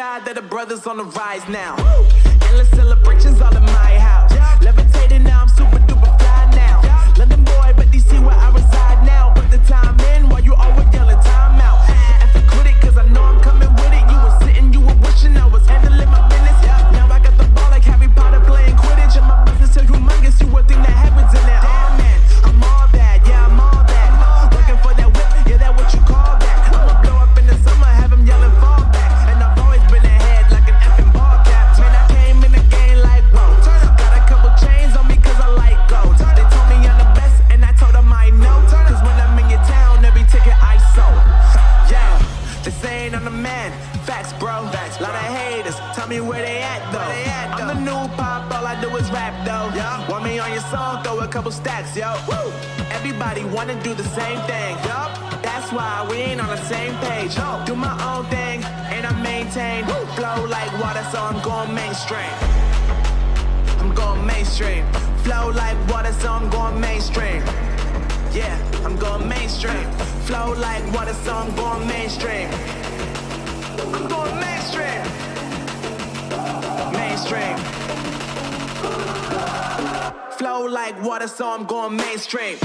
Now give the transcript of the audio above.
God that the brothers on the rise now. Endless celebrations all in my house. Levitating now, I'm super duper fly now. London boy, but DC where I reside now. Put the time in while you always yelling time out. And if you quit it, cause I know I'm coming with it. You were sitting, you were wishing I was handling my business. Now I got the ball like Harry Potter playing Quidditch. And my business so humongous, you would think that happens in there. Oh man, I'm all that, yeah, I'm all that. Working for that whip, yeah, that what you call that. I'ma blow up in the summer, have him yelling fall back. And I've always been ahead like an effing ball cap. Man, I came in the game like, whoa. Got a couple chains on me cause I like gold. They told me I'm the best and I told them I know. Cause when I'm in your town, every ticket I sold. Yeah, they saying I'm the man. Facts, bro. Facts, lot of haters. Tell me where they at though. I'm the new pop, all I do is rap though. Want me on your song, throw a couple stacks, yo. Woo. Everybody wanna do the same thing. That's why we ain't on the same page. Do my own thing and I maintain. Flow like water, so I'm going mainstream. I'm going mainstream. Flow like water, so I'm going mainstream. Yeah, I'm going mainstream. Flow like water, so I'm going mainstream. I'm going mainstream. Mainstream. Flow like water, so I'm going mainstream.